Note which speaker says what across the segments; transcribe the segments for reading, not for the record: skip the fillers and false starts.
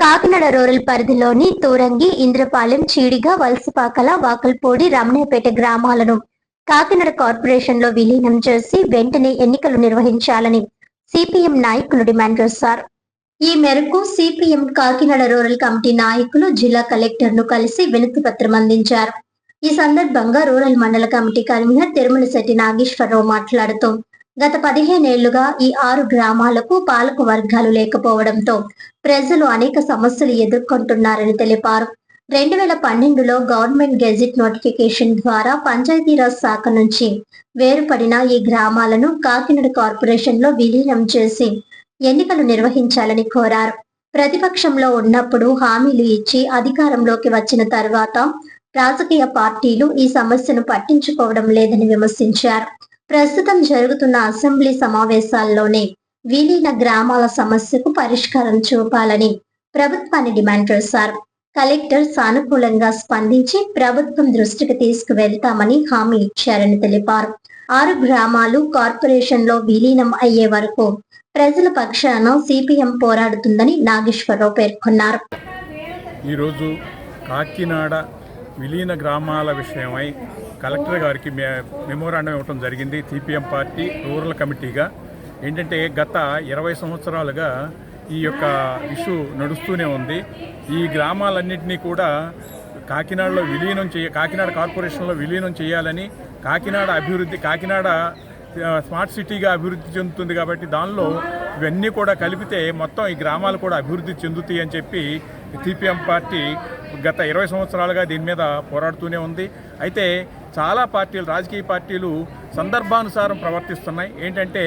Speaker 1: Kakinada rural పరిధిలోని తూరంగి, ఇంద్రపాలెం, చీడిగ, వలసపాకల, వాకల్పూడి, రమణయ్యపేట గ్రామాలను Kakinada corporation లో విలీనం చేసి వెంటనే ఎన్నికలు నిర్వహించాలని సిపిఎం నాయకులు డిమాండ్ చేశారు. ఈ మేరకు సిపిఎం కాకినాడ రూరల్ కమిటీ నాయకులు జిల్లా కలెక్టర్ ను కలిసి వినతి పత్రం అందించారు. ఈ సందర్భంగా రూరల్ మండల కమిటీ కన్వీనర్ తిరుమలశెట్టి నాగేశ్వరరావు మాట్లాడుతూ గత 15 ఏళ్లుగా ఈ 6 గ్రామాలకు పాలక వర్గాలు లేకపోవడంతో ప్రజలు అనేక సమస్యలు ఎదుర్కొంటున్నారని తెలిపారు. 2012లో గవర్నమెంట్ గెజిట్ నోటిఫికేషన్ ద్వారా పంచాయతీరాజ్ శాఖ నుంచి వేరుపడిన ఈ గ్రామాలను కాకినాడ కార్పొరేషన్ లో విలీనం చేసి ఎన్నికలు నిర్వహించాలని కోరారు. ప్రతిపక్షంలో ఉన్నప్పుడు హామీలు ఇచ్చి అధికారంలోకి వచ్చిన తర్వాత రాజకీయ పార్టీలు ఈ సమస్యను పట్టించుకోవడం లేదని విమర్శించారు. ప్రస్తుతం జరుగుతున్న అసెంబ్లీ సమావేశాల్లోనే విలీన గ్రామాల సమస్యకు పరిష్కారం చూపాలని ప్రభుత్వాన్ని డిమాండ్ చేశారు. కలెక్టర్ సానుకూలంగా స్పందించి ప్రభుత్వం దృష్టికి తీసుకువెళ్తామని హామీ ఇచ్చారని తెలిపారు. 6 గ్రామాలు కార్పొరేషన్ లో విలీనం అయ్యే వరకు ప్రజల పక్షాన సిపిఎం పోరాడుతుందని నాగేశ్వరరావు పేర్కొన్నారు.
Speaker 2: ఈరోజు కాకినాడ విలీన గ్రామాల విషయమై కలెక్టర్ గారికి మెమోరాండం ఇవ్వడం జరిగింది. సిపిఎం పార్టీ రూరల్ కమిటీగా ఏంటంటే గత 20 సంవత్సరాలుగా ఈ యొక్క ఇష్యూ నడుస్తూనే ఉంది. ఈ గ్రామాలన్నింటినీ కూడా కాకినాడలో కాకినాడ కార్పొరేషన్లో విలీనం చేయాలని, కాకినాడ అభివృద్ధి, కాకినాడ స్మార్ట్ సిటీగా అభివృద్ధి చెందుతుంది కాబట్టి దానిలో ఇవన్నీ కూడా కలిపితే మొత్తం ఈ గ్రామాలు కూడా అభివృద్ధి చెందుతాయి అని చెప్పి సిపిఎం పార్టీ గత 20 సంవత్సరాలుగా దీని మీద పోరాడుతూనే ఉంది. అయితే చాలా పార్టీలు, రాజకీయ పార్టీలు సందర్భానుసారం ప్రవర్తిస్తున్నాయి. ఏంటంటే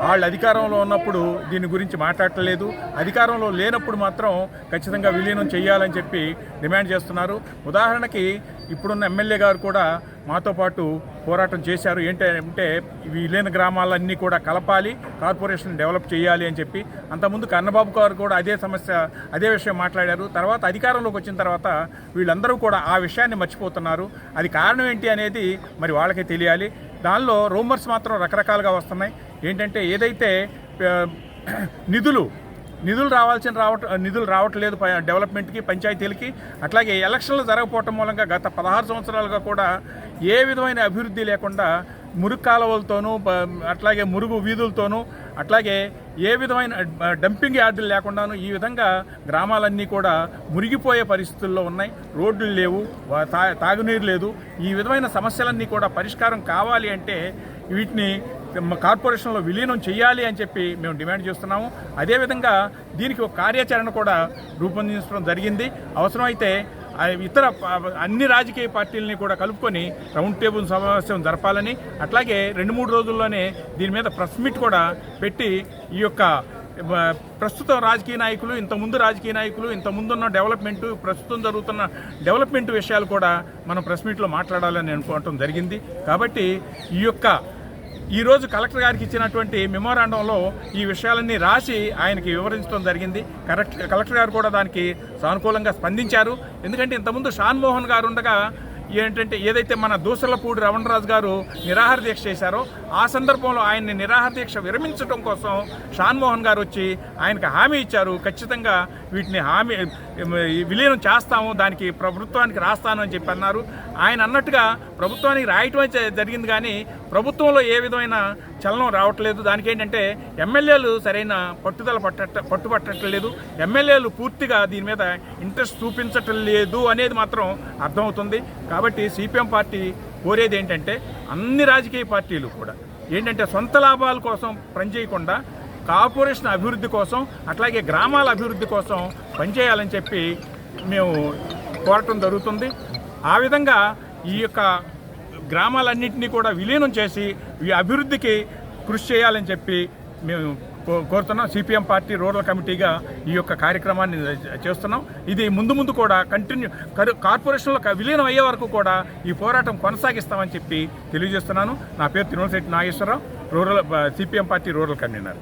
Speaker 2: వాళ్ళు అధికారంలో ఉన్నప్పుడు దీని గురించి మాట్లాడలేదు, అధికారంలో లేనప్పుడు మాత్రం ఖచ్చితంగా విలీనం చేయాలని చెప్పి డిమాండ్ చేస్తున్నారు. ఉదాహరణకి ఇప్పుడున్న ఎమ్మెల్యే గారు కూడా మాతో పాటు పోరాటం చేశారు. ఏంటంటే విలీన గ్రామాలన్నీ కూడా కలపాలి, కార్పొరేషన్ డెవలప్ చేయాలి అని చెప్పి. అంతకుముందు కన్నబాబు గారు కూడా అదే విషయం మాట్లాడారు. తర్వాత అధికారంలోకి వచ్చిన తర్వాత వీళ్ళందరూ కూడా ఆ విషయాన్ని మర్చిపోతున్నారు. అది కారణం ఏంటి అనేది మరి వాళ్ళకే తెలియాలి. దానిలో రూమర్స్ మాత్రం రకరకాలుగా వస్తున్నాయి. ఏంటంటే ఏదైతే నిధులు రావట్లేదు డెవలప్మెంట్కి, పంచాయతీలకి, అట్లాగే ఎలక్షన్లు జరగకపోవటం మూలంగా గత 16 సంవత్సరాలుగా కూడా ఏ విధమైన అభివృద్ధి లేకుండా మురుగు కాలువలతోనూ, అట్లాగే మురుగు వీధులతోనూ, అట్లాగే ఏ విధమైన డంపింగ్ యార్డులు లేకుండాను ఈ విధంగా గ్రామాలన్నీ కూడా మురిగిపోయే పరిస్థితుల్లో ఉన్నాయి. రోడ్లు లేవు, తాగునీరు లేదు. ఈ విధమైన సమస్యలన్నీ కూడా పరిష్కారం కావాలి అంటే వీటిని కార్పొరేషన్లో విలీనం చేయాలి అని చెప్పి మేము డిమాండ్ చేస్తున్నాము. అదేవిధంగా దీనికి ఒక కార్యాచరణ కూడా రూపొందించడం జరిగింది. అవసరమైతే ఇతర అన్ని రాజకీయ పార్టీలని కూడా కలుపుకొని రౌండ్ టేబుల్ సమావేశం జరపాలని, అట్లాగే 2-3 రోజుల్లోనే దీని మీద ప్రెస్ మీట్ కూడా పెట్టి ఈ యొక్క ప్రస్తుతం రాజకీయ నాయకులు, ఇంతకుముందున్న డెవలప్మెంటు, ప్రస్తుతం జరుగుతున్న డెవలప్మెంట్ విషయాలు కూడా మనం ప్రెస్ మీట్లో మాట్లాడాలని అనుకోవటం జరిగింది. కాబట్టి ఈరోజు కలెక్టర్ గారికి ఇచ్చినటువంటి మెమోరాండంలో ఈ విషయాలన్నీ రాసి ఆయనకి వివరించడం జరిగింది. కలెక్టర్ గారు కూడా దానికి సానుకూలంగా స్పందించారు. ఎందుకంటే ఇంతకుముందు షాన్మోహన్ గారు ఉండగా ఏంటంటే ఏదైతే మన దూసర్లపూడి రమణరాజు గారు నిరాహార దీక్ష చేశారో ఆ సందర్భంలో ఆయన్ని నిరాహార దీక్ష విరమించడం కోసం షాన్మోహన్ గారు వచ్చి ఆయనకు హామీ ఇచ్చారు. ఖచ్చితంగా వీటిని విలీనం చేస్తాము, దానికి ప్రభుత్వానికి రాస్తాను అని చెప్పి అన్నారు. ఆయన అన్నట్టుగా ప్రభుత్వానికి రాయటం జరిగింది, కానీ ప్రభుత్వంలో ఏ విధమైన చలనం రావట్లేదు. దానికి ఏంటంటే ఎమ్మెల్యేలు సరైన పట్టుబట్టట్లేదు, ఎమ్మెల్యేలు పూర్తిగా దీని మీద ఇంట్రెస్ట్ చూపించటం లేదు అనేది మాత్రం అర్థమవుతుంది. కాబట్టి సిపిఎం పార్టీ కోరేది ఏంటంటే అన్ని రాజకీయ పార్టీలు కూడా ఏంటంటే సొంత లాభాల కోసం పనిచేయకుండా కార్పొరేషన్ అభివృద్ధి కోసం, అట్లాగే గ్రామాల అభివృద్ధి కోసం పనిచేయాలని చెప్పి మేము కోరటం జరుగుతుంది. ఆ విధంగా ఈ యొక్క గ్రామాలన్నింటినీ కూడా విలీనం చేసి ఈ అభివృద్ధికి కృషి చేయాలని చెప్పి మేము కోరుతున్నాం. సిపిఎం పార్టీ రూరల్ కమిటీగా ఈ యొక్క కార్యక్రమాన్ని చేస్తున్నాం. ఇది ముందు కూడా కార్పొరేషన్లో విలీనం అయ్యే వరకు కూడా ఈ పోరాటం కొనసాగిస్తామని చెప్పి తెలియజేస్తున్నాను. నా పేరు Tirumalasetti Nageswararao, CPM party rural convener.